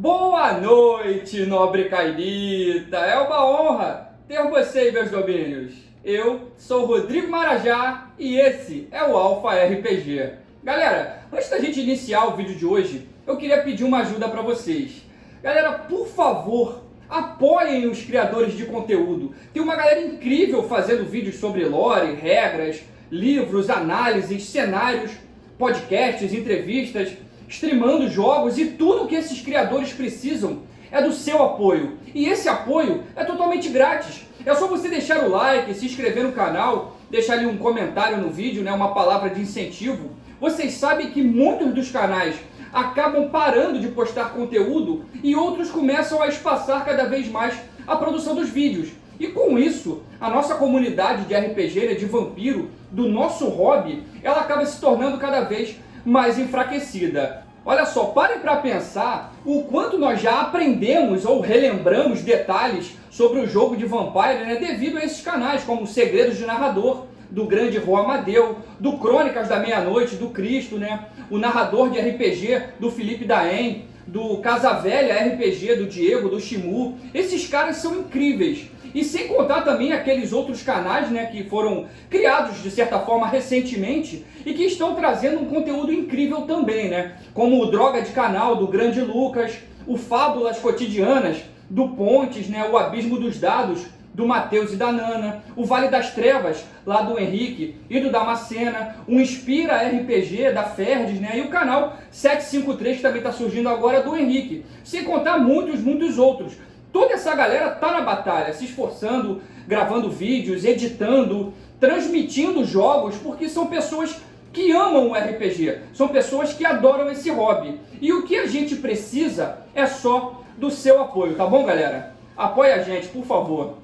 Boa noite, nobre cainita! É uma honra ter você em meus domínios. Eu sou o Rodrigo Marajá e esse é o Alpha RPG. Galera, antes da gente iniciar o vídeo de hoje, eu queria pedir uma ajuda para vocês. Galera, por favor, apoiem os criadores de conteúdo. Tem uma galera incrível fazendo vídeos sobre lore, regras, livros, análises, cenários, podcasts, entrevistas, streamando jogos, e tudo que esses criadores precisam é do seu apoio. E esse apoio é totalmente grátis. É só você deixar o like, se inscrever no canal, deixar ali um comentário no vídeo, né, uma palavra de incentivo. Vocês sabem que muitos dos canais acabam parando de postar conteúdo e outros começam a espaçar cada vez mais a produção dos vídeos. E com isso, a nossa comunidade de RPG, né, de vampiro, do nosso hobby, ela acaba se tornando cada vez mais enfraquecida. Olha só, parem para pensar o quanto nós já aprendemos ou relembramos detalhes sobre o jogo de Vampire, né, devido a esses canais, como Segredos de Narrador, do grande Rô Amadeu, do Crônicas da Meia-Noite, do Cristo, né, o narrador de RPG, do Felipe Daen, do Casa Velha RPG, do Diego, do Shimu. Esses caras são incríveis. E sem contar também aqueles outros canais, né, que foram criados de certa forma recentemente e que estão trazendo um conteúdo incrível também, né? Como o Droga de Canal, do grande Lucas, o Fábulas Cotidianas, do Pontes, né, o Abismo dos Dados, do Matheus e da Nana, o Vale das Trevas, lá do Henrique e do Damascena, o Inspira RPG, da Ferdes, né, e o canal 753, que também está surgindo agora, do Henrique. Sem contar muitos outros. Toda essa galera tá na batalha, se esforçando, gravando vídeos, editando, transmitindo jogos, porque são pessoas que amam o RPG, são pessoas que adoram esse hobby. E o que a gente precisa é só do seu apoio, tá bom, galera? Apoie a gente, por favor.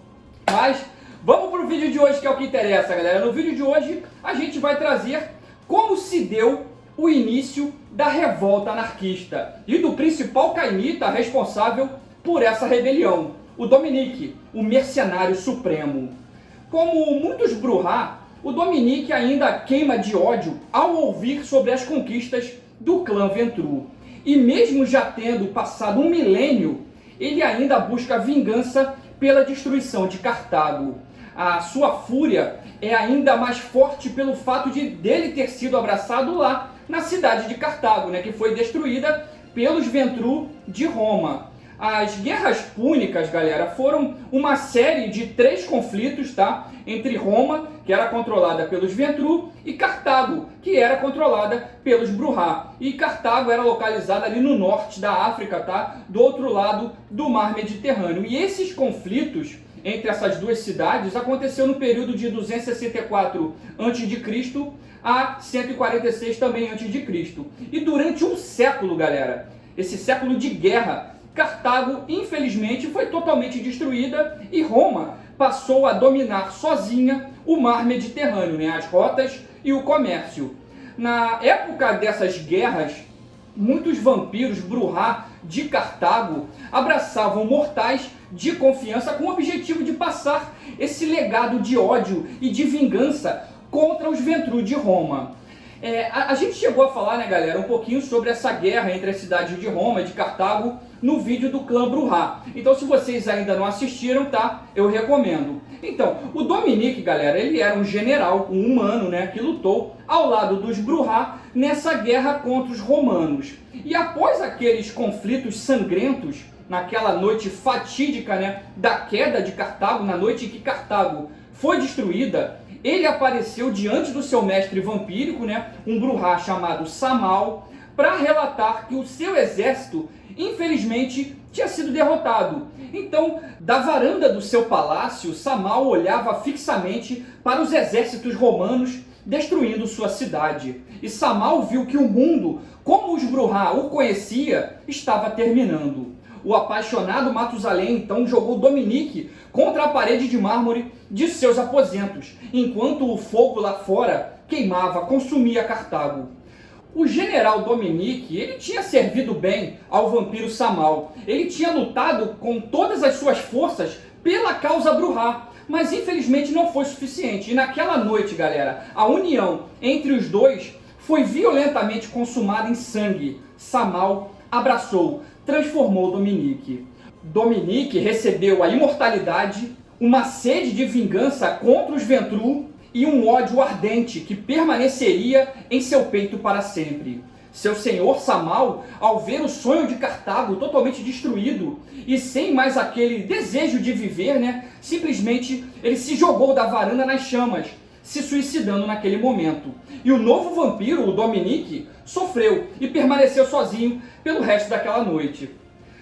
Mas vamos pro vídeo de hoje, que é o que interessa, galera. No vídeo de hoje a gente vai trazer como se deu o início da revolta anarquista e do principal cainita responsável por essa rebelião, o Dominique, o mercenário supremo. Como muitos Brujah, o Dominique ainda queima de ódio ao ouvir sobre as conquistas do clã Ventrue. E mesmo já tendo passado um milênio, ele ainda busca vingança pela destruição de Cartago. A sua fúria é ainda mais forte pelo fato de dele ter sido abraçado lá na cidade de Cartago, né, que foi destruída pelos Ventrue de Roma. As Guerras Púnicas, galera, foram uma série de 3 conflitos, tá? Entre Roma, que era controlada pelos Ventrue, e Cartago, que era controlada pelos Brujah. E Cartago era localizada ali no norte da África, tá? Do outro lado do Mar Mediterrâneo. E esses conflitos entre essas duas cidades aconteceu no período de 264 a.C. a 146 também a.C. E durante um século, galera, esse século de guerra, Cartago, infelizmente, foi totalmente destruída e Roma passou a dominar sozinha o mar Mediterrâneo, né? As rotas e o comércio. Na época dessas guerras, muitos vampiros Brujah de Cartago abraçavam mortais de confiança com o objetivo de passar esse legado de ódio e de vingança contra os Ventrue de Roma. A gente chegou a falar, né, galera, um pouquinho sobre essa guerra entre as cidades de Roma e de Cartago no vídeo do clã Brujah. Então, se vocês ainda não assistiram, tá? Eu recomendo. Então, o Dominique, galera, ele era um general, um humano, né, que lutou ao lado dos Brujah nessa guerra contra os romanos. E após aqueles conflitos sangrentos, naquela noite fatídica, né, da queda de Cartago, na noite em que Cartago foi destruída, ele apareceu diante do seu mestre vampírico, né, um Brujah chamado Samal, para relatar que o seu exército, infelizmente, tinha sido derrotado. Então, da varanda do seu palácio, Samal olhava fixamente para os exércitos romanos destruindo sua cidade. E Samal viu que o mundo, como os Brujah o conhecia, estava terminando. O apaixonado Matusalém então jogou Dominique contra a parede de mármore de seus aposentos, enquanto o fogo lá fora queimava, consumia Cartago. O general Dominique, ele tinha servido bem ao vampiro Samal. Ele tinha lutado com todas as suas forças pela causa Brujah, mas infelizmente não foi suficiente. E naquela noite, galera, a união entre os dois foi violentamente consumada em sangue. Samal abraçou transformou Dominique. Dominique recebeu a imortalidade, uma sede de vingança contra os Ventrue e um ódio ardente que permaneceria em seu peito para sempre. Seu senhor Samal, ao ver o sonho de Cartago totalmente destruído e sem mais aquele desejo de viver, simplesmente ele se jogou da varanda nas chamas, se suicidando naquele momento. E o novo vampiro, o Dominique, sofreu e permaneceu sozinho pelo resto daquela noite.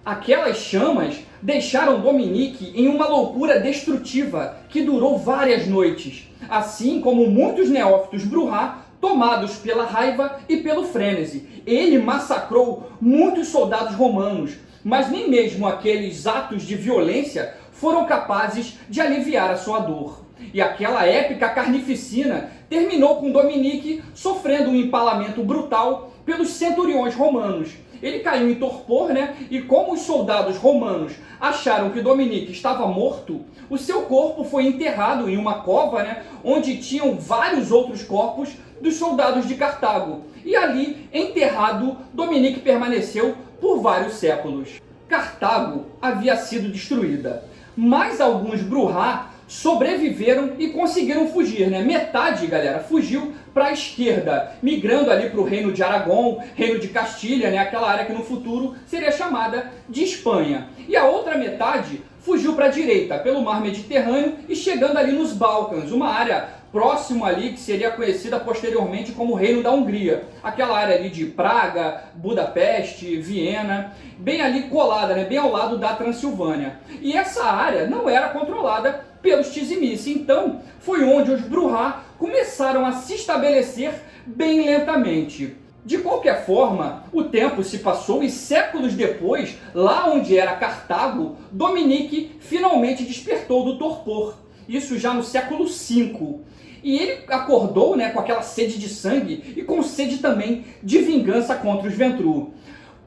Aquelas chamas deixaram Dominique em uma loucura destrutiva que durou várias noites, assim como muitos neófitos Brujah tomados pela raiva e pelo frenesi. Ele massacrou muitos soldados romanos, mas nem mesmo aqueles atos de violência foram capazes de aliviar a sua dor. E aquela épica carnificina terminou com Dominique sofrendo um empalamento brutal pelos centuriões romanos. Ele caiu em torpor, e como os soldados romanos acharam que Dominique estava morto, o seu corpo foi enterrado em uma cova, onde tinham vários outros corpos dos soldados de Cartago. E ali, enterrado, Dominique permaneceu por vários séculos. Cartago havia sido destruída, mas alguns Brujah sobreviveram e conseguiram fugir, Metade, galera, fugiu para a esquerda, migrando ali para o reino de Aragão, reino de Castilha, aquela área que no futuro seria chamada de Espanha. E a outra metade fugiu para a direita, pelo mar Mediterrâneo e chegando ali nos Balcãs, uma área próximo ali que seria conhecida posteriormente como Reino da Hungria. Aquela área ali de Praga, Budapeste, Viena, bem ali colada, bem ao lado da Transilvânia. E essa área não era controlada pelos Tizimice, então foi onde os Brujah começaram a se estabelecer bem lentamente. De qualquer forma, o tempo se passou e séculos depois, lá onde era Cartago, Dominique finalmente despertou do torpor. Isso já no século V. E ele acordou com aquela sede de sangue e com sede também de vingança contra os Ventrue.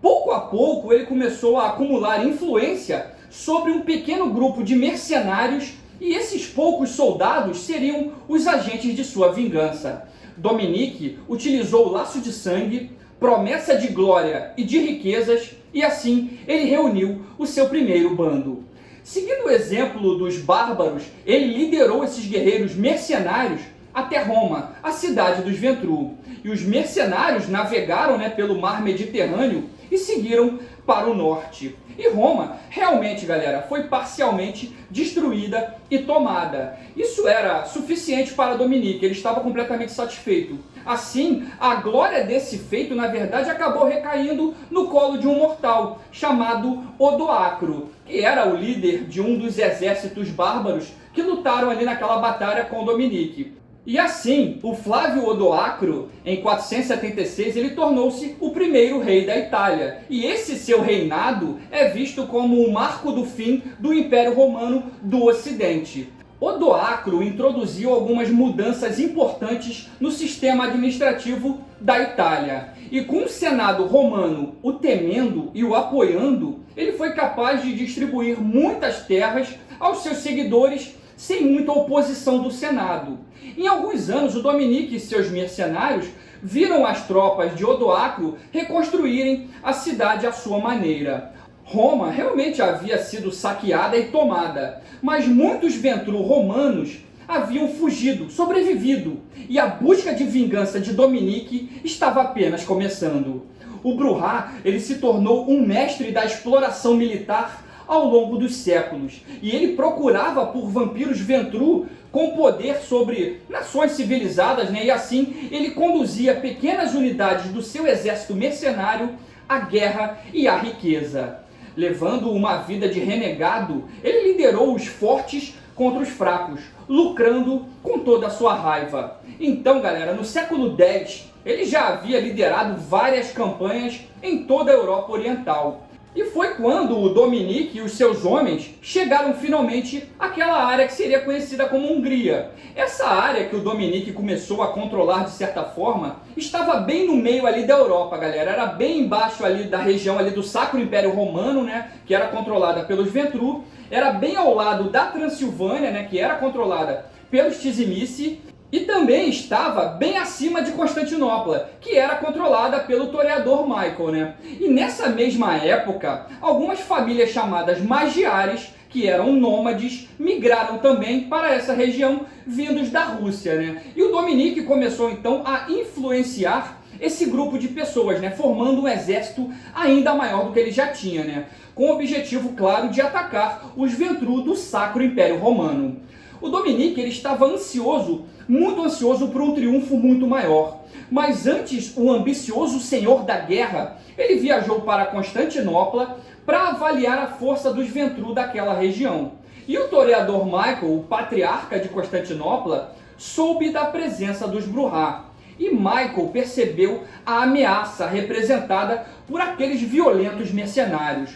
Pouco a pouco ele começou a acumular influência sobre um pequeno grupo de mercenários e esses poucos soldados seriam os agentes de sua vingança. Dominique utilizou o laço de sangue, promessa de glória e de riquezas e assim ele reuniu o seu primeiro bando. Seguindo o exemplo dos bárbaros, ele liderou esses guerreiros mercenários até Roma, a cidade dos Ventrue. E os mercenários navegaram pelo mar Mediterrâneo e seguiram para o norte. E Roma, realmente, galera, foi parcialmente destruída e tomada. Isso era suficiente para Dominique, ele estava completamente satisfeito. Assim, a glória desse feito, na verdade, acabou recaindo no colo de um mortal, chamado Odoacro, que era o líder de um dos exércitos bárbaros que lutaram ali naquela batalha com Dominique. E assim, o Flávio Odoacro, em 476, ele tornou-se o primeiro rei da Itália. E esse seu reinado é visto como o marco do fim do Império Romano do Ocidente. Odoacro introduziu algumas mudanças importantes no sistema administrativo da Itália. E com o Senado romano o temendo e o apoiando, ele foi capaz de distribuir muitas terras aos seus seguidores sem muita oposição do Senado. Em alguns anos, o Dominique e seus mercenários viram as tropas de Odoacro reconstruírem a cidade à sua maneira. Roma realmente havia sido saqueada e tomada, mas muitos Ventrue romanos haviam fugido, sobrevivido, e a busca de vingança de Dominique estava apenas começando. O Brujah, ele se tornou um mestre da exploração militar ao longo dos séculos, e ele procurava por vampiros Ventrue com poder sobre nações civilizadas, e assim ele conduzia pequenas unidades do seu exército mercenário à guerra e à riqueza. Levando uma vida de renegado, ele liderou os fortes contra os fracos, lucrando com toda a sua raiva. Então, galera, no século X, ele já havia liderado várias campanhas em toda a Europa Oriental. E foi quando o Dominique e os seus homens chegaram finalmente àquela área que seria conhecida como Hungria. Essa área que o Dominique começou a controlar de certa forma, estava bem no meio ali da Europa, galera. Era bem embaixo ali da região ali do Sacro Império Romano, que era controlada pelos Ventrue. Era bem ao lado da Transilvânia, que era controlada pelos Tizimice. e também estava bem acima de Constantinopla, que era controlada pelo toreador Michael, né? E nessa mesma época, algumas famílias chamadas magiares, que eram nômades, migraram também para essa região, vindos da Rússia, né? E o Dominique começou então a influenciar esse grupo de pessoas, né, formando um exército ainda maior do que ele já tinha, né, com o objetivo, claro, de atacar os Ventrú do Sacro Império Romano. O Dominique ele estava ansioso, muito ansioso por um triunfo muito maior. Mas antes, o ambicioso senhor da guerra, ele viajou para Constantinopla para avaliar a força dos Ventrú daquela região. E o toreador Michael, o patriarca de Constantinopla, soube da presença dos Brujah. E Michael percebeu a ameaça representada por aqueles violentos mercenários.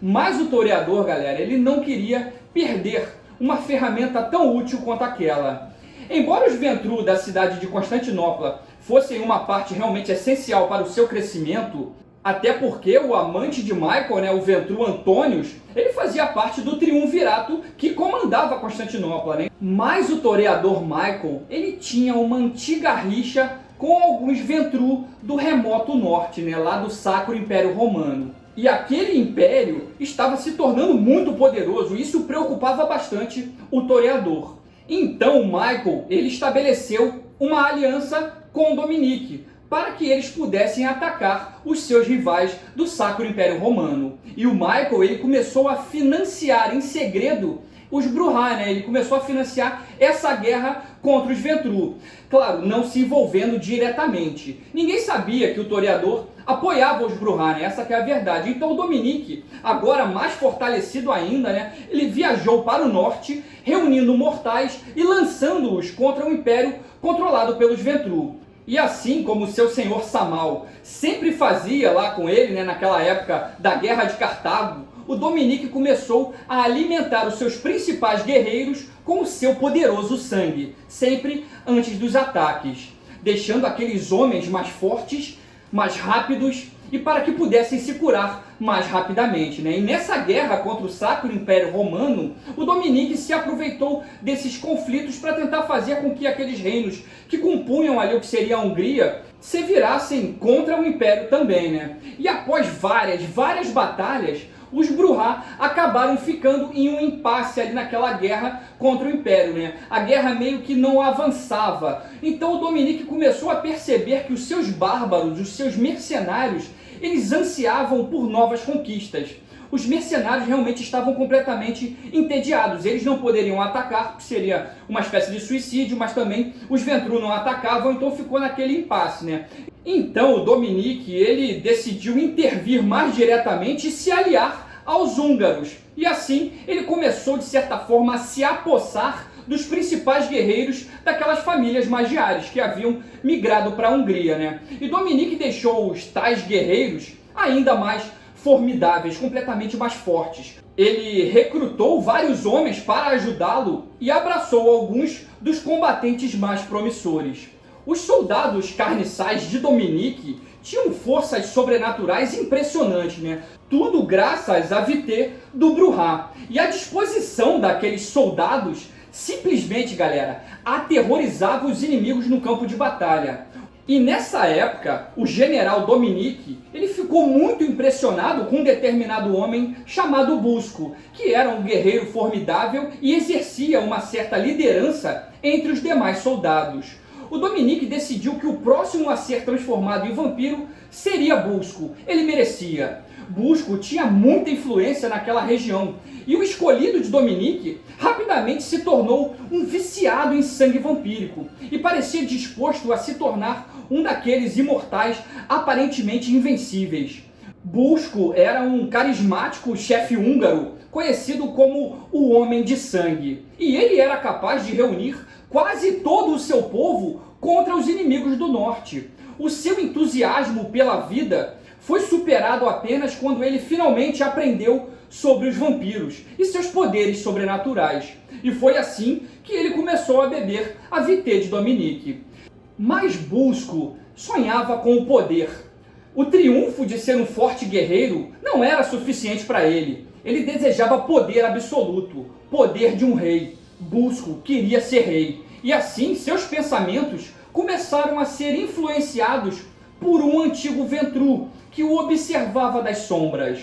Mas o toreador, galera, ele não queria perder uma ferramenta tão útil quanto aquela. Embora os Ventrú da cidade de Constantinopla fossem uma parte realmente essencial para o seu crescimento, até porque o amante de Michael, né, o Ventrú Antônios, ele fazia parte do triunvirato que comandava Constantinopla, né? Mas o toreador Michael, ele tinha uma antiga rixa com alguns Ventrú do remoto norte, né, lá do Sacro Império Romano. E aquele império estava se tornando muito poderoso, e isso preocupava bastante o toreador. Então Michael, ele estabeleceu uma aliança com Dominique, para que eles pudessem atacar os seus rivais do Sacro Império Romano. E o Michael, ele começou a financiar em segredo os Brujah, né? Ele começou a financiar essa guerra contra os Ventrú. Claro, não se envolvendo diretamente. Ninguém sabia que o toreador apoiava os Brujah, né? Essa que é a verdade. Então o Dominique, agora mais fortalecido ainda, né, ele viajou para o norte, reunindo mortais e lançando-os contra o império controlado pelos Ventrú. E assim como o seu senhor Samal sempre fazia lá com ele, né, naquela época da Guerra de Cartago, o Dominique começou a alimentar os seus principais guerreiros com o seu poderoso sangue, sempre antes dos ataques, deixando aqueles homens mais fortes, mais rápidos e para que pudessem se curar mais rapidamente, né? E nessa guerra contra o Sacro Império Romano, o Dominique se aproveitou desses conflitos para tentar fazer com que aqueles reinos que compunham ali o que seria a Hungria se virassem contra o Império também, né? E após várias batalhas, os Brujah acabaram ficando em um impasse ali naquela guerra contra o Império, né? A guerra meio que não avançava. Então o Dominique começou a perceber que os seus bárbaros, os seus mercenários, eles ansiavam por novas conquistas. Os mercenários realmente estavam completamente entediados. Eles não poderiam atacar, porque seria uma espécie de suicídio, mas também os Ventrú não atacavam, então ficou naquele impasse, né? Então o Dominique, ele decidiu intervir mais diretamente e se aliar aos húngaros. E assim ele começou, de certa forma, a se apossar dos principais guerreiros daquelas famílias magiares que haviam migrado para a Hungria, né? E Dominique deixou os tais guerreiros ainda mais formidáveis, completamente mais fortes. Ele recrutou vários homens para ajudá-lo e abraçou alguns dos combatentes mais promissores. Os soldados carniçais de Dominique tinham forças sobrenaturais impressionantes, né? Tudo graças à vitê do Brujah. E a disposição daqueles soldados simplesmente, galera, aterrorizava os inimigos no campo de batalha. E nessa época, o general Dominique, ele ficou muito impressionado com um determinado homem chamado Busco, que era um guerreiro formidável e exercia uma certa liderança entre os demais soldados. O Dominique decidiu que o próximo a ser transformado em vampiro seria Busco. Ele merecia. Busco tinha muita influência naquela região, e o escolhido de Dominique rapidamente se tornou um viciado em sangue vampírico e parecia disposto a se tornar um daqueles imortais aparentemente invencíveis. Busco era um carismático chefe húngaro, conhecido como o Homem de Sangue, e ele era capaz de reunir quase todo o seu povo contra os inimigos do norte. O seu entusiasmo pela vida foi superado apenas quando ele finalmente aprendeu sobre os vampiros e seus poderes sobrenaturais. E foi assim que ele começou a beber a vitê de Dominique. Mas Busco sonhava com o poder. O triunfo de ser um forte guerreiro não era suficiente para ele. Ele desejava poder absoluto, poder de um rei. Busco queria ser rei. E assim, seus pensamentos começaram a ser influenciados por um antigo Ventru que o observava das sombras.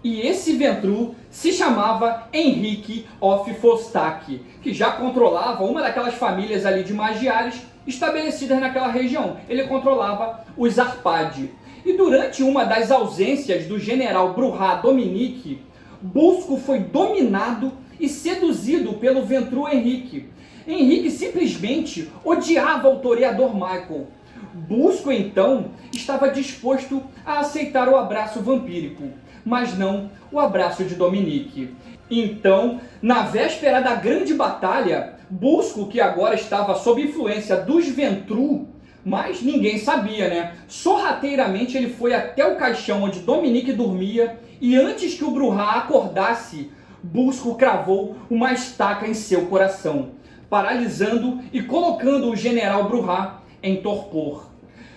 E esse Ventru se chamava Henrique of Fostak, que já controlava uma daquelas famílias ali de magiares estabelecidas naquela região. Ele controlava os Arpad. E durante uma das ausências do general Bruhá Dominique, Busco foi dominado e seduzido pelo Ventru Henrique. Henrique simplesmente odiava o toreador Michael. Busco, então, estava disposto a aceitar o abraço vampírico, mas não o abraço de Dominique. Então, na véspera da grande batalha, Busco, que agora estava sob influência dos Ventru, mas ninguém sabia, né? Sorrateiramente ele foi até o caixão onde Dominique dormia e antes que o Bruhá acordasse, Busco cravou uma estaca em seu coração, paralisando e colocando o general Bruhá em torpor.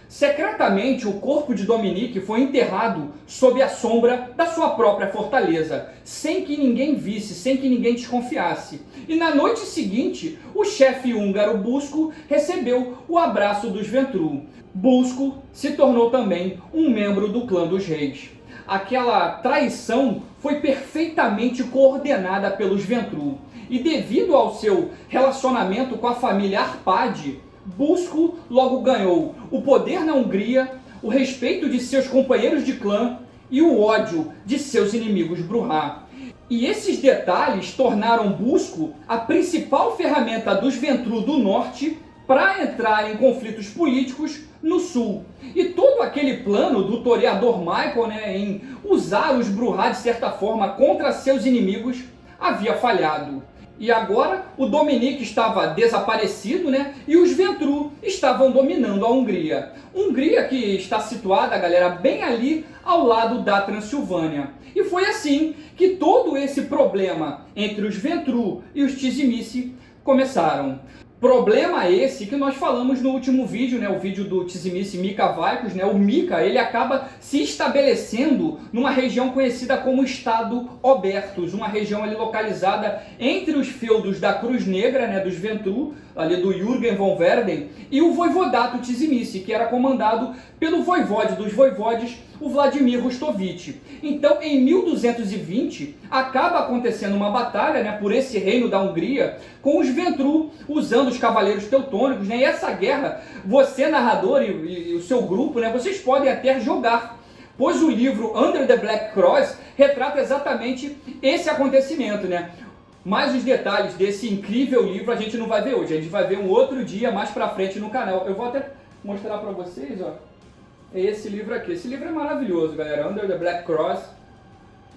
Secretamente, o corpo de Dominique foi enterrado sob a sombra da sua própria fortaleza, sem que ninguém visse, sem que ninguém desconfiasse. E na noite seguinte, o chefe húngaro Busco recebeu o abraço dos Ventru. Busco se tornou também um membro do clã dos reis. Aquela traição foi perfeitamente coordenada pelos Ventru. E devido ao seu relacionamento com a família Arpad, Busco logo ganhou o poder na Hungria, o respeito de seus companheiros de clã e o ódio de seus inimigos Bruhá. E esses detalhes tornaram Busco a principal ferramenta dos Ventru do norte para entrar em conflitos políticos no sul. E todo aquele plano do toreador Michael, né, em usar os Bruhá de certa forma contra seus inimigos havia falhado. E agora o Dominique estava desaparecido, né? E os Ventru estavam dominando a Hungria. Hungria que está situada, galera, bem ali ao lado da Transilvânia. E foi assim que todo esse problema entre os Ventru e os Tzimisce começaram. Problema esse que nós falamos no último vídeo, né, o vídeo do Tzimisce Mika Vaikos, né, o Mika, ele acaba se estabelecendo numa região conhecida como Estado Obertus, uma região ali localizada entre os feudos da Cruz Negra, né, dos Ventru, ali do Jürgen von Verden, e o Voivodato Tzimisce, que era comandado pelo voivode dos voivodes, o Vladimir Rustovich. Então, em 1220, acaba acontecendo uma batalha, né, por esse reino da Hungria, com os Ventru usando os cavaleiros teutônicos, né, e essa guerra, você, narrador, e o seu grupo, né, vocês podem até jogar, pois o livro Under the Black Cross retrata exatamente esse acontecimento, né. Mas os detalhes desse incrível livro a gente não vai ver hoje, a gente vai ver um outro dia mais pra frente no canal. Eu vou até mostrar pra vocês, ó. É esse livro aqui. Esse livro é maravilhoso, galera. Under the Black Cross.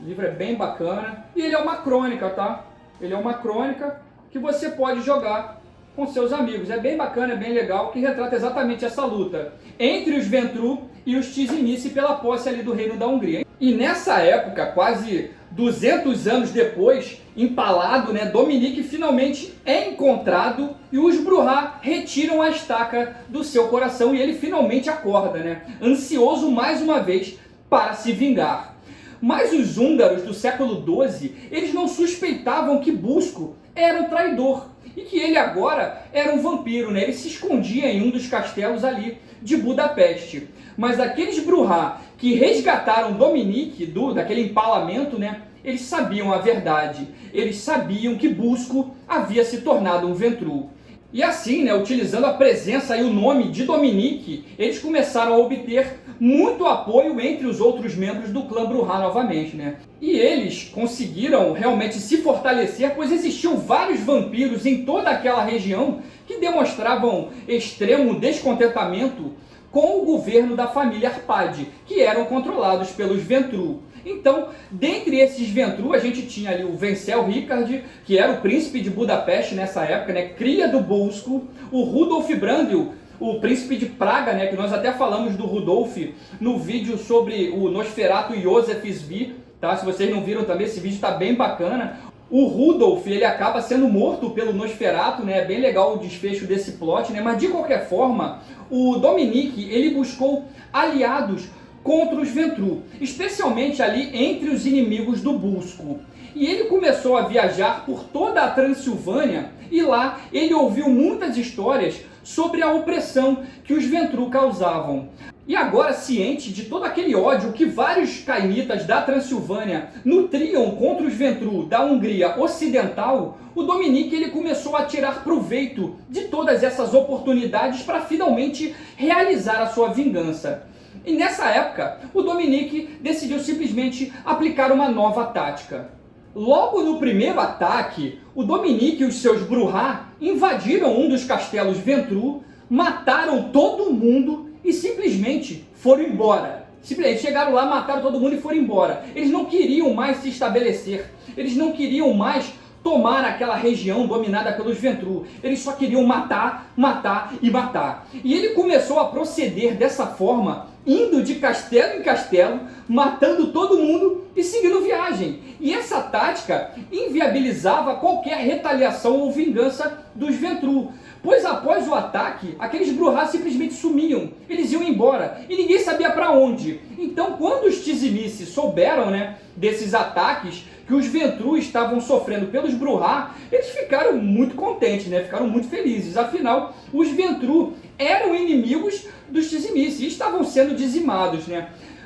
O livro é bem bacana. E ele é uma crônica, tá? Ele é uma crônica que você pode jogar com seus amigos. É bem bacana, é bem legal, que retrata exatamente essa luta entre os Ventru e os Tzimisce pela posse ali do reino da Hungria. E nessa época, quase 200 anos depois, empalado, né, Dominique finalmente é encontrado e os Bruhá retiram a estaca do seu coração e ele finalmente acorda, né, ansioso mais uma vez para se vingar. Mas os húngaros do século XII, eles não suspeitavam que Busco era um traidor e que ele agora era um vampiro, né? Ele se escondia em um dos castelos ali de Budapeste. Mas aqueles Bruhá que resgataram Dominique daquele empalamento, né? Eles sabiam a verdade. Eles sabiam que Busco havia se tornado um Ventru. E assim, né, utilizando a presença e o nome de Dominique, eles começaram a obter muito apoio entre os outros membros do clã Bruhá novamente, né? E eles conseguiram realmente se fortalecer, pois existiam vários vampiros em toda aquela região que demonstravam extremo descontentamento com o governo da família Arpad, que eram controlados pelos Ventru. Então, dentre esses Ventru, a gente tinha ali o Wenzel Richard, que era o príncipe de Budapeste nessa época, né, cria do Busco, o Rudolf Brandl, o príncipe de Praga, né, que nós até falamos do Rudolf no vídeo sobre o Nosferatu Joseph Svi, tá? Se vocês não viram também, esse vídeo está bem bacana. O Rudolf, ele acaba sendo morto pelo Nosferatu, né? É bem legal o desfecho desse plot, né? Mas de qualquer forma, o Dominique, ele buscou aliados contra os Ventru, especialmente ali entre os inimigos do Busco. e ele começou a viajar por toda a Transilvânia e lá ele ouviu muitas histórias sobre a opressão que os Ventru causavam. E agora, ciente de todo aquele ódio que vários cainitas da Transilvânia nutriam contra os Ventru da Hungria Ocidental, o Dominique ele começou a tirar proveito de todas essas oportunidades para finalmente realizar a sua vingança. E nessa época, o Dominique decidiu simplesmente aplicar uma nova tática. Logo no primeiro ataque, o Dominique e os seus Brujah invadiram um dos castelos Ventru, mataram todo mundo e simplesmente foram embora. Simplesmente chegaram lá, mataram todo mundo e foram embora. Eles não queriam mais se estabelecer. Eles não queriam mais tomar aquela região dominada pelos Ventru. Eles só queriam matar, matar e matar. E ele começou a proceder dessa forma, indo de castelo em castelo, matando todo mundo e seguindo viagem. E essa tática inviabilizava qualquer retaliação ou vingança dos Ventru. Pois após o ataque, aqueles Brujah simplesmente sumiam, eles iam embora e ninguém sabia para onde. Então, quando os Tzimisce souberam, desses ataques que os Ventru estavam sofrendo pelos Brujah, eles ficaram muito contentes, ficaram muito felizes. Afinal, os Ventru eram inimigos dos Tzimisce e estavam sendo dizimados,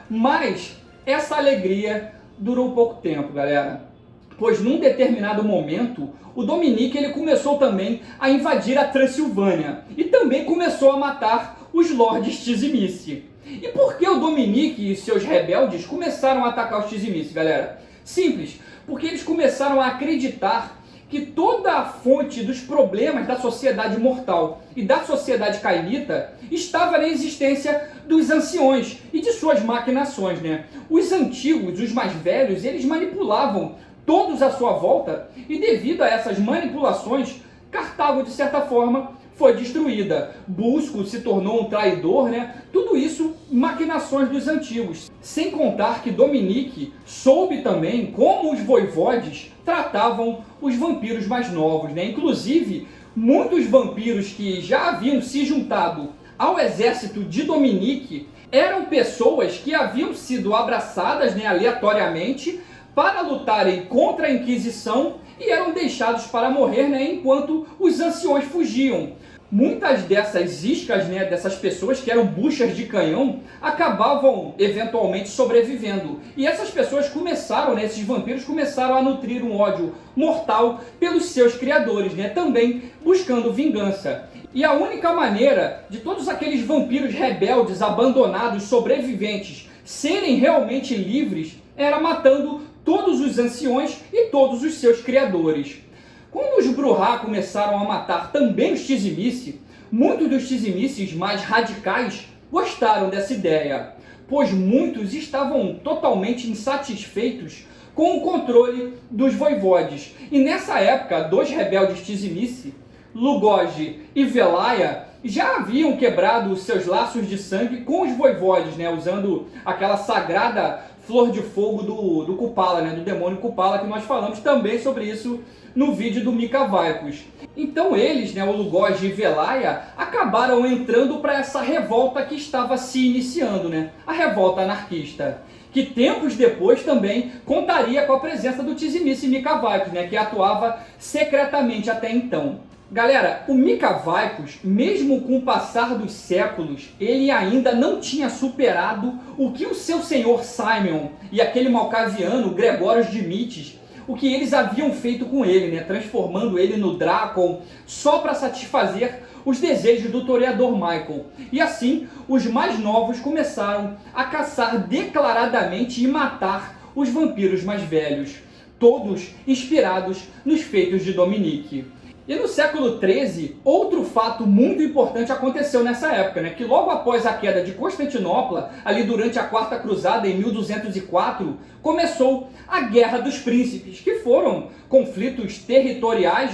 Mas essa alegria durou pouco tempo, galera. Pois num determinado momento, o Dominique ele começou também a invadir a Transilvânia e também começou a matar os lordes Tzimisce. E por que o Dominique e seus rebeldes começaram a atacar os Tzimisce, galera? Simples, porque eles começaram a acreditar que toda a fonte dos problemas da sociedade mortal e da sociedade cainita estava na existência dos anciões e de suas maquinações, Os antigos, os mais velhos, eles manipulavam todos à sua volta, e devido a essas manipulações, Cartago, de certa forma, foi destruída. Busco se tornou um traidor, Tudo isso, maquinações dos antigos. Sem contar que Dominique soube também como os voivodes tratavam os vampiros mais novos, Inclusive, muitos vampiros que já haviam se juntado ao exército de Dominique eram pessoas que haviam sido abraçadas, aleatoriamente, para lutarem contra a Inquisição e eram deixados para morrer, enquanto os anciões fugiam. Muitas dessas iscas, dessas pessoas que eram buchas de canhão, acabavam eventualmente sobrevivendo. E essas pessoas começaram, esses vampiros começaram a nutrir um ódio mortal pelos seus criadores, também buscando vingança. E a única maneira de todos aqueles vampiros rebeldes, abandonados, sobreviventes, serem realmente livres, era matando todos os anciões e todos os seus criadores. Quando os Brujah começaram a matar também os Tzimisce, muitos dos Tzimisces mais radicais gostaram dessa ideia, pois muitos estavam totalmente insatisfeitos com o controle dos voivodes. E nessa época, dois rebeldes Tzimisce, Lugosi e Velaya, já haviam quebrado os seus laços de sangue com os voivodes, usando aquela sagrada flor de fogo do Kupala, do demônio Kupala, que nós falamos também sobre isso no vídeo do Mika Vaikos. Então eles, o Lugosi e Velaya, acabaram entrando para essa revolta que estava se iniciando, a revolta anarquista, que tempos depois também contaria com a presença do Tzimisce Mika Vaikos, que atuava secretamente até então. Galera, o Mika Vaikos, mesmo com o passar dos séculos, ele ainda não tinha superado o que o seu senhor Simeon e aquele malcaviano, Gregórios de Mites, o que eles haviam feito com ele, transformando ele no Drácon só para satisfazer os desejos do toreador Michael. E assim, os mais novos começaram a caçar declaradamente e matar os vampiros mais velhos, todos inspirados nos feitos de Dominique. E no século XIII, outro fato muito importante aconteceu nessa época, que logo após a queda de Constantinopla, ali durante a Quarta Cruzada em 1204, começou a Guerra dos Príncipes, que foram conflitos territoriais,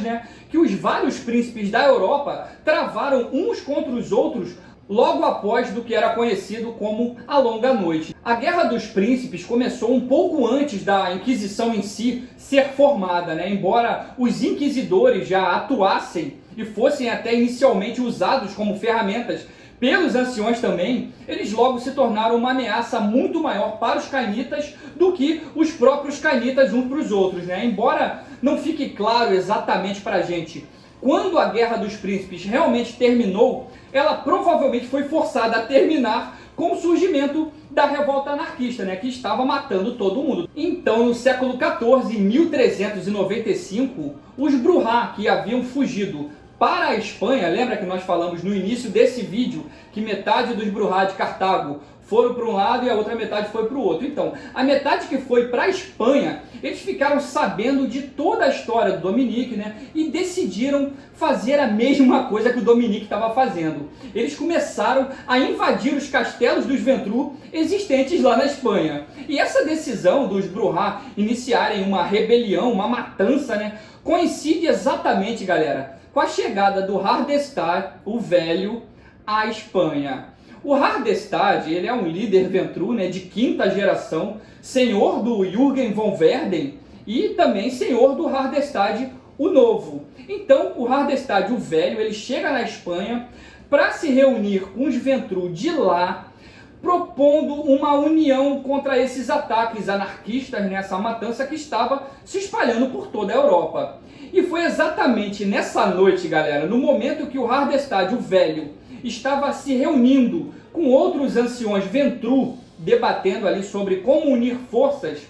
que os vários príncipes da Europa travaram uns contra os outros logo após do que era conhecido como a Longa Noite. A Guerra dos Príncipes começou um pouco antes da Inquisição em si ser formada, embora os inquisidores já atuassem e fossem até inicialmente usados como ferramentas pelos anciões também, eles logo se tornaram uma ameaça muito maior para os cainitas do que os próprios cainitas uns para os outros, né? Embora não fique claro exatamente para a gente quando a Guerra dos Príncipes realmente terminou, ela provavelmente foi forçada a terminar com o surgimento da revolta anarquista, né, que estava matando todo mundo. Então, no século XIV, em 1395, os Bruhá, que haviam fugido para a Espanha, lembra que nós falamos no início desse vídeo que metade dos Bruhá de Cartago foram para um lado e a outra metade foi para o outro. Então, a metade que foi para a Espanha, eles ficaram sabendo de toda a história do Dominique, né? E decidiram fazer a mesma coisa que o Dominique estava fazendo. Eles começaram a invadir os castelos dos Ventrú existentes lá na Espanha. E essa decisão dos Bruhá iniciarem uma rebelião, uma matança, né? Coincide exatamente, galera, com a chegada do Hardestad, o Velho, à Espanha. O Hardestad, ele é um líder Ventrú, né, de quinta geração, senhor do Jürgen von Verden e também senhor do Hardestad, o Novo. Então, o Hardestad, o Velho, ele chega na Espanha para se reunir com os Ventrú de lá, propondo uma união contra esses ataques anarquistas, nessa matança que estava se espalhando por toda a Europa. E foi exatamente nessa noite, galera, no momento que o Hardestad, o Velho, estava se reunindo com outros anciões Ventrú, debatendo ali sobre como unir forças,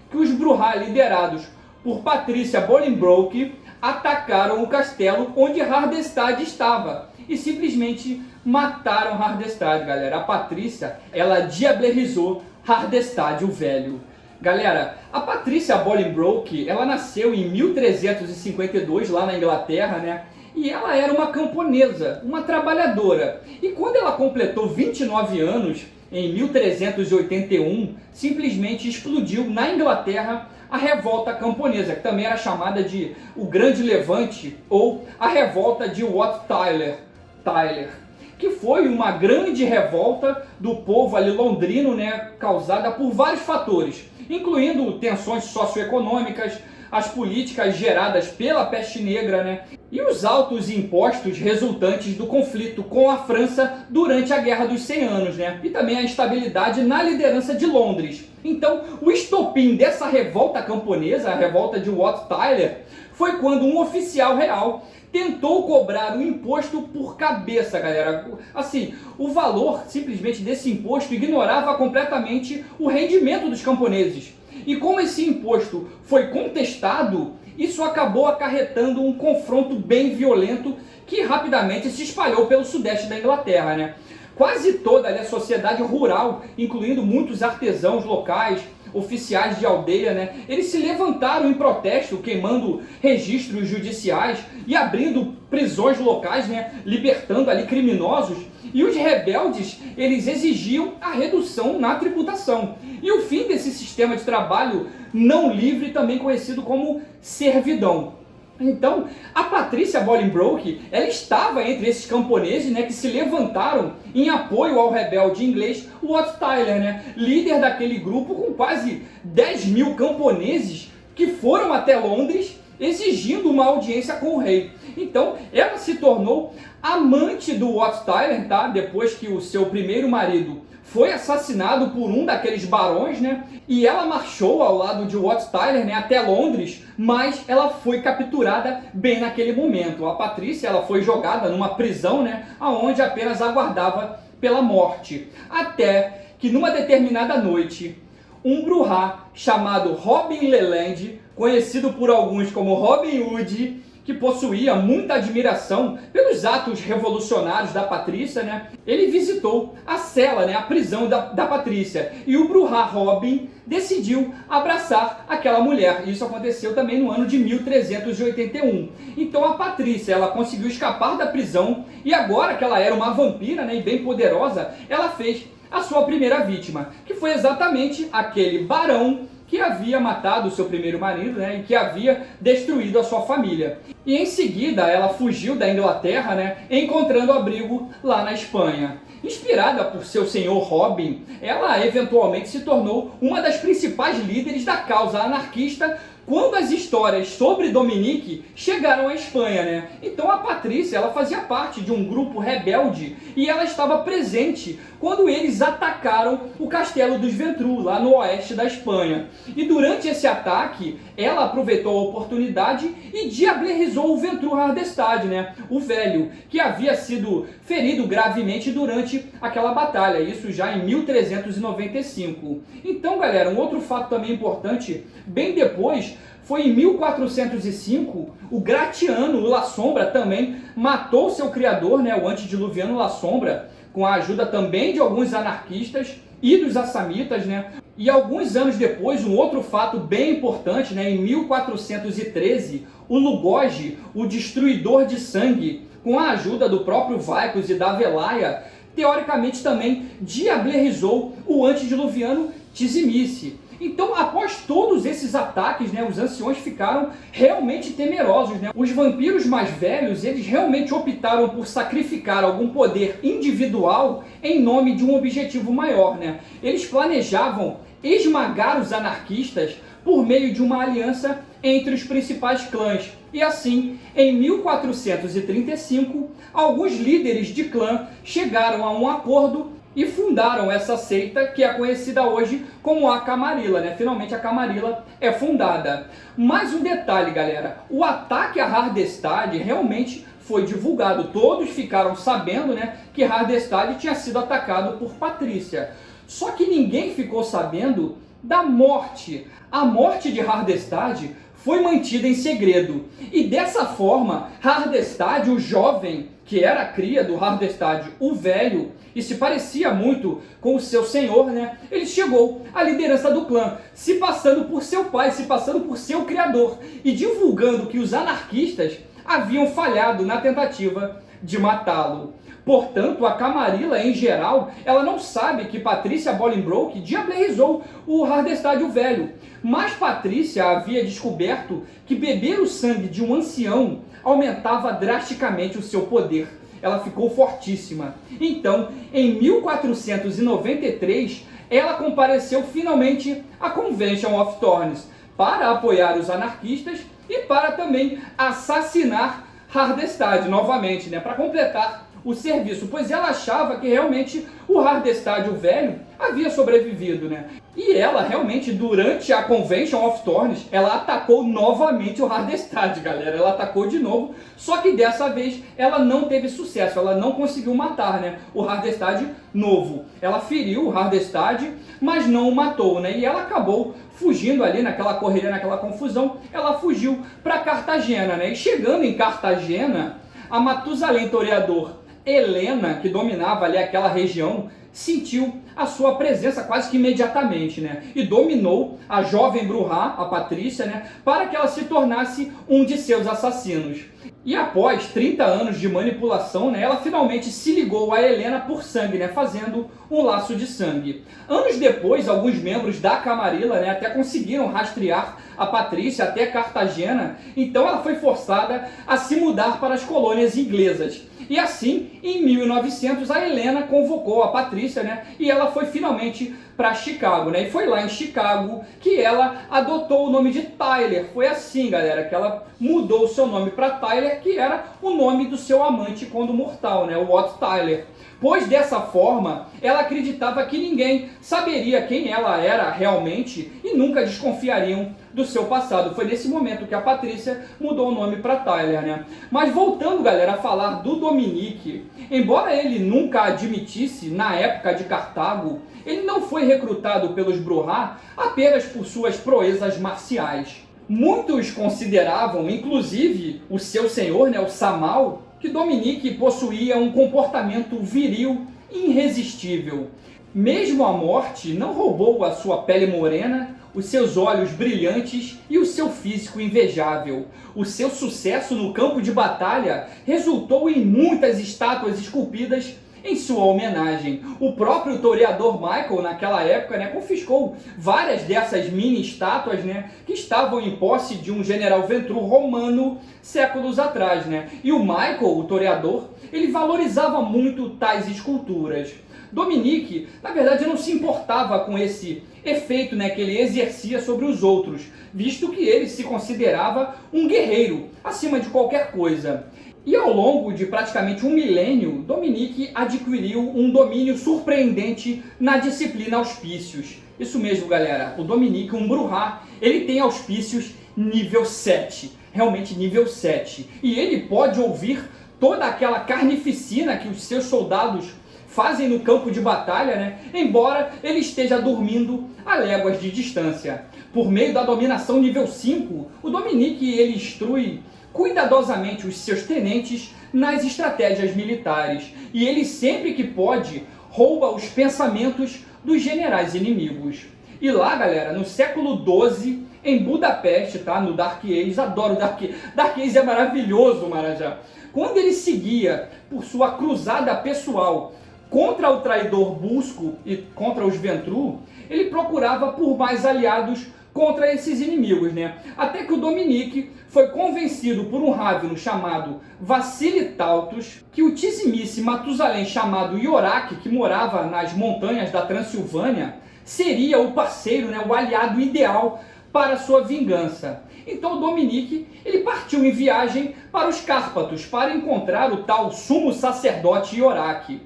que os Bruhá, liderados por Patrícia Bolingbroke, atacaram o castelo onde Hardestad estava e simplesmente mataram Hardestad, galera. A Patrícia, ela diablerizou Hardestad, o Velho. Galera, a Patrícia Bolingbroke, ela nasceu em 1352 lá na Inglaterra, né? E ela era uma camponesa, uma trabalhadora. E quando ela completou 29 anos, em 1381, simplesmente explodiu na Inglaterra a revolta camponesa, que também era chamada de o Grande Levante ou a revolta de Wat Tyler, que foi uma grande revolta do povo ali londrino, né, causada por vários fatores, incluindo tensões socioeconômicas, as políticas geradas pela peste negra, né, e os altos impostos resultantes do conflito com a França durante a Guerra dos 100 Anos, né, e também a instabilidade na liderança de Londres. Então, o estopim dessa revolta camponesa, a revolta de Wat Tyler, foi quando um oficial real tentou cobrar o imposto por cabeça, galera. Assim, o valor simplesmente desse imposto ignorava completamente o rendimento dos camponeses. E como esse imposto foi contestado, isso acabou acarretando um confronto bem violento que rapidamente se espalhou pelo sudeste da Inglaterra, né? Quase toda a sociedade rural, incluindo muitos artesãos locais, oficiais de aldeia, né? Eles se levantaram em protesto, queimando registros judiciais e abrindo prisões locais, né? Libertando ali criminosos. E os rebeldes, eles exigiam a redução na tributação e o fim desse sistema de trabalho não livre, também conhecido como servidão. Então, a Patrícia Bolingbroke, ela estava entre esses camponeses, né, que se levantaram em apoio ao rebelde inglês Wat Tyler, né, líder daquele grupo com quase 10 mil camponeses que foram até Londres exigindo uma audiência com o rei. Então, ela se tornou amante do Wat Tyler, tá? Depois que o seu primeiro marido foi assassinado por um daqueles barões, né? E ela marchou ao lado de Wat Tyler, né, até Londres, mas ela foi capturada bem naquele momento. A Patrícia, ela foi jogada numa prisão, né, aonde apenas aguardava pela morte. Até que numa determinada noite, um Bruhá chamado Robin Leland, conhecido por alguns como Robin Hood, que possuía muita admiração pelos atos revolucionários da Patrícia, né? Ele visitou a cela, né, a prisão da Patrícia, e o Bruhá Robin decidiu abraçar aquela mulher. Isso aconteceu também no ano de 1381. Então a Patrícia, ela conseguiu escapar da prisão e agora que ela era uma vampira, né, e bem poderosa, ela fez a sua primeira vítima, que foi exatamente aquele barão que havia matado o seu primeiro marido, né, e que havia destruído a sua família. E em seguida ela fugiu da Inglaterra, né, encontrando abrigo lá na Espanha. Inspirada por seu senhor Robin, ela eventualmente se tornou uma das principais líderes da causa anarquista quando as histórias sobre Dominique chegaram à Espanha, né? Então a Patrícia, ela fazia parte de um grupo rebelde e ela estava presente quando eles atacaram o Castelo dos Ventrue, lá no oeste da Espanha. E durante esse ataque, ela aproveitou a oportunidade e diablerizou o Ventrue Hardestad, né? O velho, que havia sido ferido gravemente durante aquela batalha, isso já em 1395. Então, galera, um outro fato também importante, bem depois, foi em 1405, o Gratiano, o La Sombra, também matou seu criador, né, o antediluviano La Sombra, com a ajuda também de alguns anarquistas e dos assamitas, né? E alguns anos depois, um outro fato bem importante, né, em 1413, o Lugogi, o Destruidor de Sangue, com a ajuda do próprio Vaikos e da Velaia, teoricamente também diablerizou o antediluviano Tizimice. Então, após todos esses ataques, né, os anciões ficaram realmente temerosos, né? Os vampiros mais velhos, eles realmente optaram por sacrificar algum poder individual em nome de um objetivo maior, né? Eles planejavam esmagar os anarquistas por meio de uma aliança entre os principais clãs. E assim, em 1435, alguns líderes de clã chegaram a um acordo e fundaram essa seita que é conhecida hoje como a Camarilla, né? Finalmente a Camarilla é fundada. Mais um detalhe, galera, o ataque a Hardestad realmente foi divulgado. Todos ficaram sabendo, né, que Hardestad tinha sido atacado por Patrícia. Só que ninguém ficou sabendo da morte. A morte de Hardestad foi mantida em segredo. E dessa forma, Hardestad, o jovem, que era a cria do Hardestad, o velho, e se parecia muito com o seu senhor, né? Ele chegou à liderança do clã, se passando por seu pai, se passando por seu criador, e divulgando que os anarquistas haviam falhado na tentativa de matá-lo. Portanto, a Camarilla, em geral, ela não sabe que Patrícia Bolingbroke diablerizou o Hardestad o velho. Mas Patrícia havia descoberto que beber o sangue de um ancião aumentava drasticamente o seu poder. Ela ficou fortíssima. Então, em 1493, ela compareceu finalmente à Convention of Thorns para apoiar os anarquistas e para também assassinar Hardestad novamente, né, para completar o serviço, pois ela achava que realmente o Hardestad, o velho, havia sobrevivido, né? E ela realmente, durante a Convention of Thorns, ela atacou novamente o Hardestad, galera. Ela atacou de novo, só que dessa vez ela não teve sucesso, ela não conseguiu matar, né, o Hardestad novo. Ela feriu o Hardestad, mas não o matou, né? E ela acabou fugindo ali naquela correria, naquela confusão, ela fugiu para Cartagena, né? E chegando em Cartagena, a Matusalém toreador Helena, que dominava ali aquela região, sentiu a sua presença quase que imediatamente, né? E dominou a jovem Bruhá, a Patrícia, né, para que ela se tornasse um de seus assassinos. E após 30 anos de manipulação, né, ela finalmente se ligou a Helena por sangue, né, fazendo um laço de sangue. Anos depois, alguns membros da Camarilla, né, até conseguiram rastrear a Patrícia até Cartagena, então ela foi forçada a se mudar para as colônias inglesas. E assim, em 1900, a Helena convocou a Patrícia, né, e ela foi finalmente para Chicago, né? E foi lá em Chicago que ela adotou o nome de Tyler. Foi assim, galera, que ela mudou o seu nome para Tyler, que era o nome do seu amante quando mortal, né? O Wat Tyler. Pois dessa forma, ela acreditava que ninguém saberia quem ela era realmente e nunca desconfiariam do seu passado. Foi nesse momento que a Patrícia mudou o nome para Tyler, né? Mas voltando, galera, a falar do Dominique, embora ele nunca admitisse na época de Cartago, ele não foi recrutado pelos Bruhá apenas por suas proezas marciais. Muitos consideravam, inclusive o seu senhor, né, o Samal, que Dominique possuía um comportamento viril irresistível. Mesmo a morte não roubou a sua pele morena, os seus olhos brilhantes e o seu físico invejável. O seu sucesso no campo de batalha resultou em muitas estátuas esculpidas em sua homenagem. O próprio toreador Michael, naquela época, né, confiscou várias dessas mini-estátuas, né, que estavam em posse de um general Ventrue romano séculos atrás, né? E o Michael, o toreador, ele valorizava muito tais esculturas. Dominique, na verdade, não se importava com esse efeito, né, que ele exercia sobre os outros, visto que ele se considerava um guerreiro, acima de qualquer coisa. E ao longo de praticamente um milênio, Dominique adquiriu um domínio surpreendente na disciplina auspícios. Isso mesmo, galera, o Dominique, um Brujah, ele tem auspícios nível 7, realmente nível 7. E ele pode ouvir toda aquela carnificina que os seus soldados fazem no campo de batalha, né? Embora ele esteja dormindo a léguas de distância. Por meio da dominação nível 5, o Dominique ele instrui cuidadosamente os seus tenentes nas estratégias militares. E ele sempre que pode rouba os pensamentos dos generais inimigos. E lá, galera, no século XII, em Budapeste, tá? No Dark Age, adoro Dark Age. Dark Age é maravilhoso, Marajá. Quando ele seguia por sua cruzada pessoal contra o traidor Busco e contra os Ventru, ele procurava por mais aliados contra esses inimigos, né? Até que o Dominique foi convencido por um ravino chamado Vassili Tautus que o tizimice Matusalém chamado Iorak, que morava nas montanhas da Transilvânia, seria o parceiro, né, o aliado ideal para sua vingança. Então o Dominique ele partiu em viagem para os Cárpatos para encontrar o tal sumo sacerdote Iorak.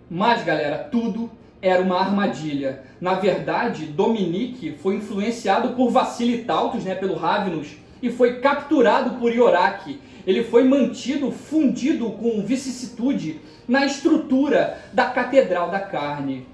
Mas, galera, tudo era uma armadilha. Na verdade, Dominique foi influenciado por Vassili Tautus, né, pelo Ravenous, e foi capturado por Iorak. Ele foi mantido fundido com vicissitude na estrutura da Catedral da Carne.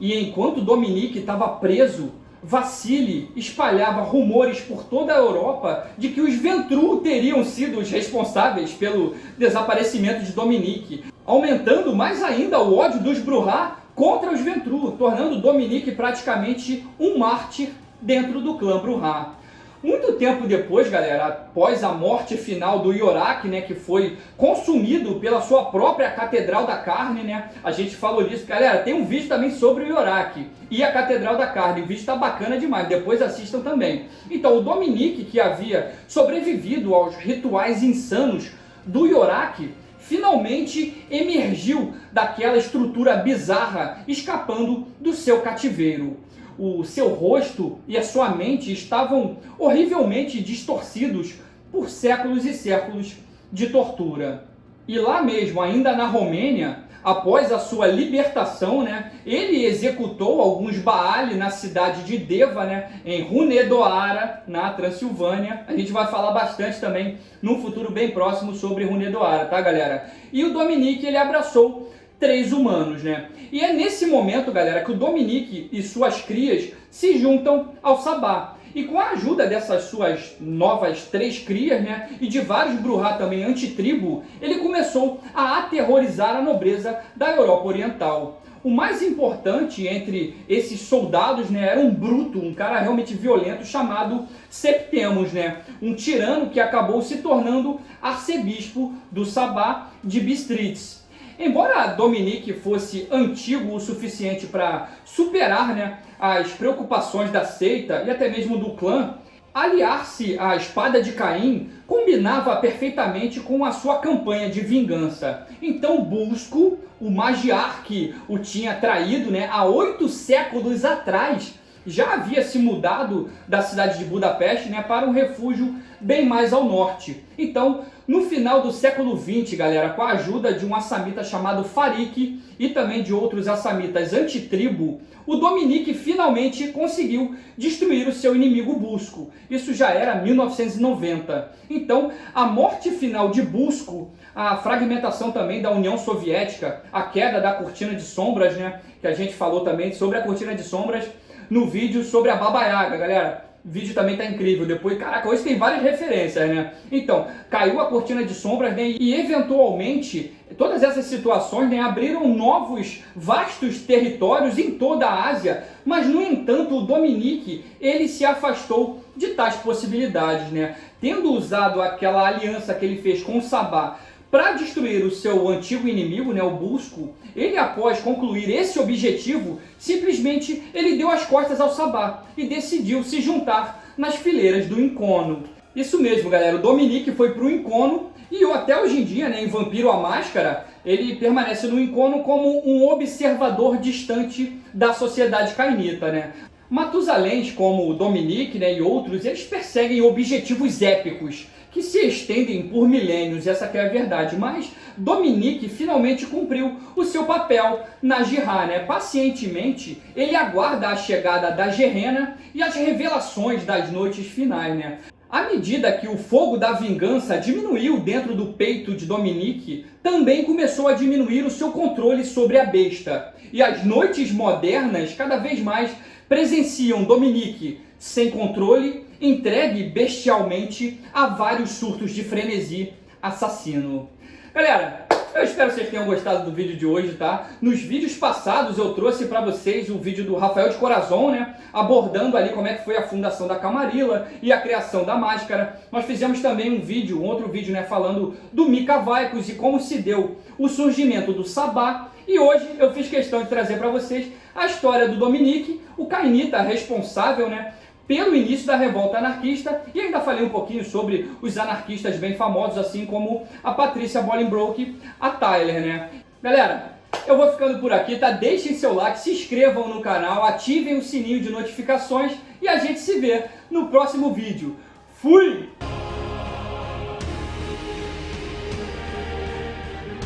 E enquanto Dominique estava preso, Vassili espalhava rumores por toda a Europa de que os Ventru teriam sido os responsáveis pelo desaparecimento de Dominique, aumentando mais ainda o ódio dos Brujah contra os Ventru, tornando Dominique praticamente um mártir dentro do clã Brujah. Muito tempo depois, galera, após a morte final do Iorak, né, que foi consumido pela sua própria Catedral da Carne, né, a gente falou disso. Galera, tem um vídeo também sobre o Iorak e a Catedral da Carne. O vídeo está bacana demais, depois assistam também. Então, o Dominique, que havia sobrevivido aos rituais insanos do Iorak, finalmente emergiu daquela estrutura bizarra, escapando do seu cativeiro. O seu rosto e a sua mente estavam horrivelmente distorcidos por séculos e séculos de tortura. E lá mesmo, ainda na Romênia, após a sua libertação, né, ele executou alguns Baali na cidade de Deva, né, em Hunedoara, na Transilvânia. A gente vai falar bastante também num futuro bem próximo sobre Hunedoara, tá, galera? E o Dominique, ele abraçou 3 humanos, né? E é nesse momento, galera, que o Dominique e suas crias se juntam ao Sabá. E com a ajuda dessas suas novas 3 crias, né, e de vários Brujah também antitribo, ele começou a aterrorizar a nobreza da Europa Oriental. O mais importante entre esses soldados, né, era um bruto, um cara realmente violento chamado Septemos, né, um tirano que acabou se tornando arcebispo do Sabá de Bistritz. Embora Dominique fosse antigo o suficiente para superar, né, as preocupações da seita e até mesmo do clã, aliar-se à espada de Caim combinava perfeitamente com a sua campanha de vingança. Então Busco, o magiar que o tinha traído, né, há 8 séculos atrás, já havia se mudado da cidade de Budapeste, né, para um refúgio bem mais ao norte. Então, no final do século XX, galera, com a ajuda de um assamita chamado Farik e também de outros assamitas antitribo, o Dominique finalmente conseguiu destruir o seu inimigo Busco. Isso já era 1990. Então, a morte final de Busco, a fragmentação também da União Soviética, a queda da cortina de sombras, né, que a gente falou também sobre a cortina de sombras no vídeo sobre a Baba Yaga, galera. O vídeo também tá incrível. Depois, caraca, hoje tem várias referências, né? Então, caiu a cortina de sombras, né? E eventualmente, todas essas situações, né, abriram novos, vastos territórios em toda a Ásia. Mas, no entanto, o Dominique, ele se afastou de tais possibilidades, né? Tendo usado aquela aliança que ele fez com o Sabá para destruir o seu antigo inimigo, né, o Busco, ele, após concluir esse objetivo, simplesmente ele deu as costas ao Sabá e decidiu se juntar nas fileiras do Incono. Isso mesmo, galera, o Dominique foi para o Incono e até hoje em dia, né, em Vampiro à Máscara, ele permanece no encono como um observador distante da sociedade cainita, né? Matusaléns como Dominique, né, e outros, eles perseguem objetivos épicos que se estendem por milênios, essa que é a verdade. Mas Dominique finalmente cumpriu o seu papel na Jihad, né? Pacientemente, ele aguarda a chegada da Gerena e as revelações das noites finais, né? À medida que o fogo da vingança diminuiu dentro do peito de Dominique, também começou a diminuir o seu controle sobre a besta. E as noites modernas, cada vez mais, presenciam Dominique sem controle, entregue bestialmente a vários surtos de frenesi assassino. Galera, eu espero que vocês tenham gostado do vídeo de hoje, tá? Nos vídeos passados eu trouxe para vocês o vídeo do Rafael de Corazon, né? Abordando ali como é que foi a fundação da Camarilla e a criação da máscara. Nós fizemos também um outro vídeo, né? Falando do Mika Vaikos e como se deu o surgimento do Sabá. E hoje eu fiz questão de trazer para vocês a história do Dominique, o cainita responsável, né, pelo início da revolta anarquista, e ainda falei um pouquinho sobre os anarquistas bem famosos, assim como a Patrícia Bolingbroke, a Tyler, né? Galera, eu vou ficando por aqui, tá? Deixem seu like, se inscrevam no canal, ativem o sininho de notificações e a gente se vê no próximo vídeo. Fui!